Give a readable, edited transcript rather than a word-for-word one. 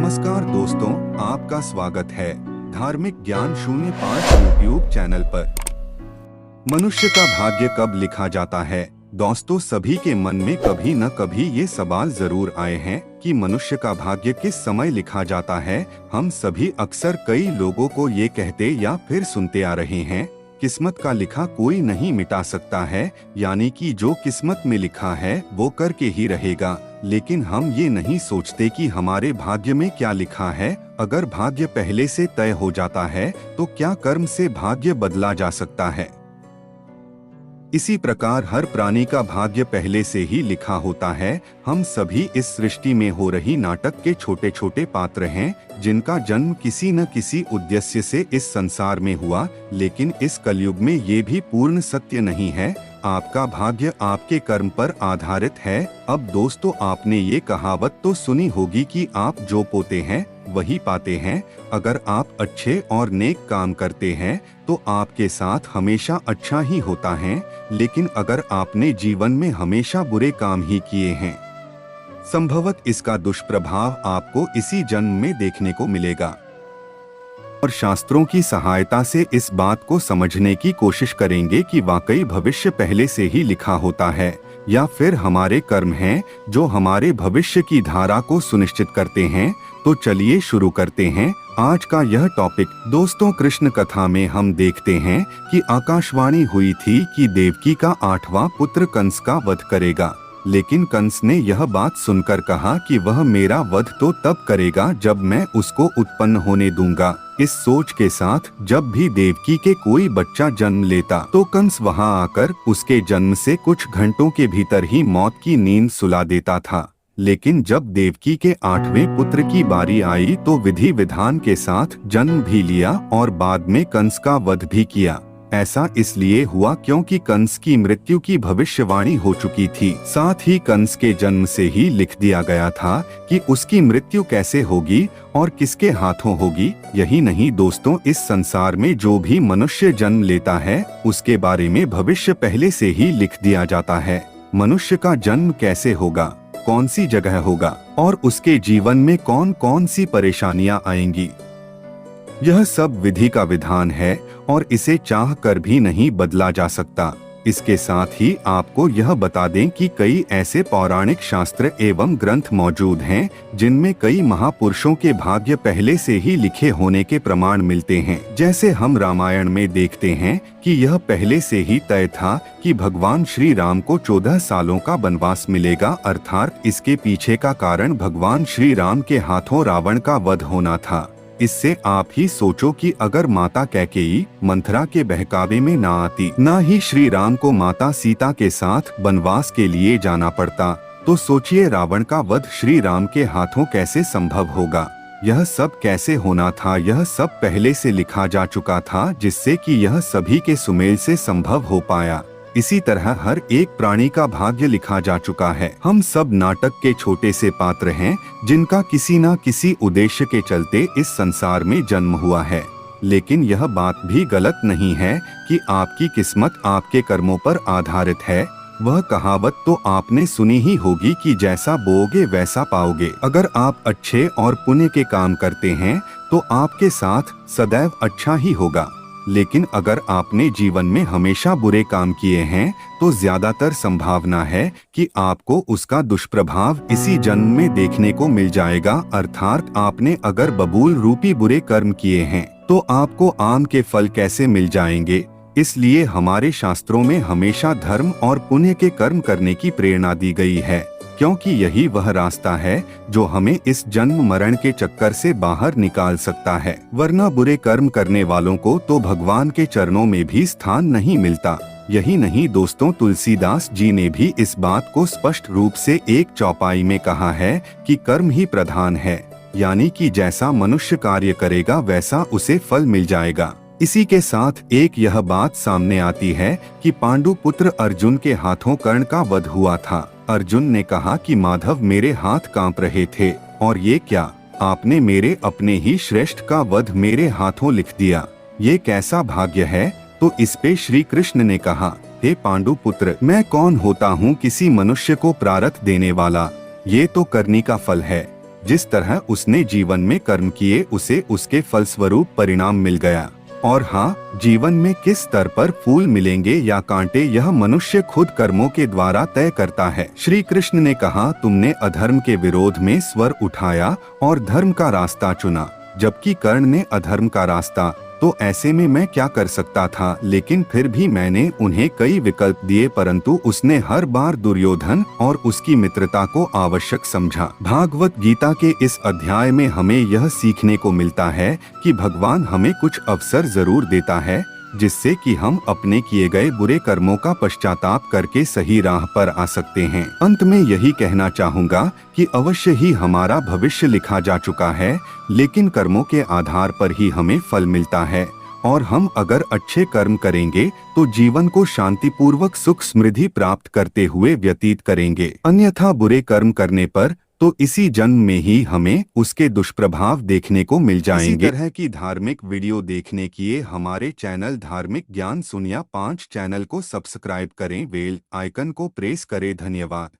नमस्कार दोस्तों, आपका स्वागत है धार्मिक ज्ञान 05 यूट्यूब चैनल पर। मनुष्य का भाग्य कब लिखा जाता है? दोस्तों, सभी के मन में कभी न कभी ये सवाल जरूर आए हैं कि मनुष्य का भाग्य किस समय लिखा जाता है। हम सभी अक्सर कई लोगों को ये कहते या फिर सुनते आ रहे हैं, किस्मत का लिखा कोई नहीं मिटा सकता है, यानी कि जो किस्मत में लिखा है वो करके ही रहेगा। लेकिन हम ये नहीं सोचते कि हमारे भाग्य में क्या लिखा है। अगर भाग्य पहले से तय हो जाता है तो क्या कर्म से भाग्य बदला जा सकता है? इसी प्रकार हर प्राणी का भाग्य पहले से ही लिखा होता है। हम सभी इस सृष्टि में हो रही नाटक के छोटे छोटे पात्र हैं, जिनका जन्म किसी न किसी उद्देश्य से इस संसार में हुआ। लेकिन इस कलयुग में ये भी पूर्ण सत्य नहीं है। आपका भाग्य आपके कर्म पर आधारित है। अब दोस्तों, आपने ये कहावत तो सुनी होगी कि आप जो बोते हैं वही पाते हैं। अगर आप अच्छे और नेक काम करते हैं तो आपके साथ हमेशा अच्छा ही होता है। लेकिन अगर आपने जीवन में हमेशा बुरे काम ही किए हैं, संभवत इसका दुष्प्रभाव आपको इसी जन्म में देखने को मिलेगा। और शास्त्रों की सहायता से इस बात को समझने की कोशिश करेंगे कि वाकई भविष्य पहले से ही लिखा होता है या फिर हमारे कर्म हैं जो हमारे भविष्य की धारा को सुनिश्चित करते हैं। तो चलिए शुरू करते हैं आज का यह टॉपिक। दोस्तों, कृष्ण कथा में हम देखते हैं कि आकाशवाणी हुई थी कि देवकी का 8वां पुत्र कंस का वध करेगा। लेकिन कंस ने यह बात सुनकर कहा कि वह मेरा वध तो तब करेगा जब मैं उसको उत्पन्न होने दूंगा। इस सोच के साथ जब भी देवकी के कोई बच्चा जन्म लेता तो कंस वहां आकर उसके जन्म से कुछ घंटों के भीतर ही मौत की नींद सुला देता था। लेकिन जब देवकी के 8वें पुत्र की बारी आई तो विधि विधान के साथ जन्म भी लिया और बाद में कंस का वध भी किया। ऐसा इसलिए हुआ क्योंकि कंस की मृत्यु की भविष्यवाणी हो चुकी थी। साथ ही कंस के जन्म से ही लिख दिया गया था कि उसकी मृत्यु कैसे होगी और किसके हाथों होगी। यही नहीं दोस्तों, इस संसार में जो भी मनुष्य जन्म लेता है उसके बारे में भविष्य पहले से ही लिख दिया जाता है। मनुष्य का जन्म कैसे होगा, कौन सी जगह होगा और उसके जीवन में कौन कौन सी परेशानियां आएंगी, यह सब विधि का विधान है और इसे चाह कर भी नहीं बदला जा सकता। इसके साथ ही आपको यह बता दें कि कई ऐसे पौराणिक शास्त्र एवं ग्रंथ मौजूद हैं जिनमें कई महापुरुषों के भाग्य पहले से ही लिखे होने के प्रमाण मिलते हैं। जैसे हम रामायण में देखते हैं कि यह पहले से ही तय था कि भगवान श्री राम को 14 सालों का वनवास मिलेगा। अर्थात इसके पीछे का कारण भगवान श्री राम के हाथों रावण का वध होना था। इससे आप ही सोचो कि अगर माता कैकेयी मंथरा के बहकावे में ना आती, ना ही श्री राम को माता सीता के साथ वनवास के लिए जाना पड़ता, तो सोचिए रावण का वध श्री राम के हाथों कैसे संभव होगा। यह सब कैसे होना था, यह सब पहले से लिखा जा चुका था, जिससे कि यह सभी के सुमेल से संभव हो पाया। इसी तरह हर एक प्राणी का भाग्य लिखा जा चुका है। हम सब नाटक के छोटे से पात्र हैं जिनका किसी न किसी उद्देश्य के चलते इस संसार में जन्म हुआ है। लेकिन यह बात भी गलत नहीं है कि आपकी किस्मत आपके कर्मों पर आधारित है। वह कहावत तो आपने सुनी ही होगी कि जैसा बोओगे वैसा पाओगे। अगर आप अच्छे और पुण्य के काम करते हैं तो आपके साथ सदैव अच्छा ही होगा। लेकिन अगर आपने जीवन में हमेशा बुरे काम किए हैं तो ज्यादातर संभावना है कि आपको उसका दुष्प्रभाव इसी जन्म में देखने को मिल जाएगा। अर्थात आपने अगर बबूल रूपी बुरे कर्म किए हैं तो आपको आम के फल कैसे मिल जाएंगे। इसलिए हमारे शास्त्रों में हमेशा धर्म और पुण्य के कर्म करने की प्रेरणा दी गई है, क्योंकि यही वह रास्ता है जो हमें इस जन्म मरण के चक्कर से बाहर निकाल सकता है। वरना बुरे कर्म करने वालों को तो भगवान के चरणों में भी स्थान नहीं मिलता। यही नहीं दोस्तों, तुलसीदास जी ने भी इस बात को स्पष्ट रूप से एक चौपाई में कहा है कि कर्म ही प्रधान है, यानी कि जैसा मनुष्य कार्य करेगा वैसा उसे फल मिल जाएगा। इसी के साथ एक यह बात सामने आती है कि पांडु पुत्र अर्जुन के हाथों कर्ण का वध हुआ था। अर्जुन ने कहा कि माधव, मेरे हाथ कांप रहे थे और ये क्या, आपने मेरे अपने ही श्रेष्ठ का वध मेरे हाथों लिख दिया, ये कैसा भाग्य है। तो इस पे श्री कृष्ण ने कहा, हे पांडु पुत्र, मैं कौन होता हूँ किसी मनुष्य को प्रारब्ध देने वाला, ये तो करनी का फल है। जिस तरह उसने जीवन में कर्म किए उसे उसके फलस्वरूप परिणाम मिल गया। और हाँ, जीवन में किस स्तर पर फूल मिलेंगे या कांटे यह मनुष्य खुद कर्मों के द्वारा तय करता है। श्री कृष्ण ने कहा, तुमने अधर्म के विरोध में स्वर उठाया और धर्म का रास्ता चुना, जबकि कर्ण ने अधर्म का रास्ता। तो ऐसे में मैं क्या कर सकता था, लेकिन फिर भी मैंने उन्हें कई विकल्प दिए, परंतु उसने हर बार दुर्योधन और उसकी मित्रता को आवश्यक समझा। भागवत गीता के इस अध्याय में हमें यह सीखने को मिलता है कि भगवान हमें कुछ अवसर जरूर देता है, जिससे कि हम अपने किए गए बुरे कर्मों का पश्चाताप करके सही राह पर आ सकते हैं। अंत में यही कहना चाहूँगा कि अवश्य ही हमारा भविष्य लिखा जा चुका है, लेकिन कर्मों के आधार पर ही हमें फल मिलता है। और हम अगर अच्छे कर्म करेंगे तो जीवन को शांतिपूर्वक सुख समृद्धि प्राप्त करते हुए व्यतीत करेंगे। अन्यथा बुरे कर्म करने पर तो इसी जन्म में ही हमें उसके दुष्प्रभाव देखने को मिल जाएंगे। इसी तरह की धार्मिक वीडियो देखने के लिए हमारे चैनल धार्मिक ज्ञान सुनिया 5 चैनल को सब्सक्राइब करें, बेल आइकन को प्रेस करें। धन्यवाद।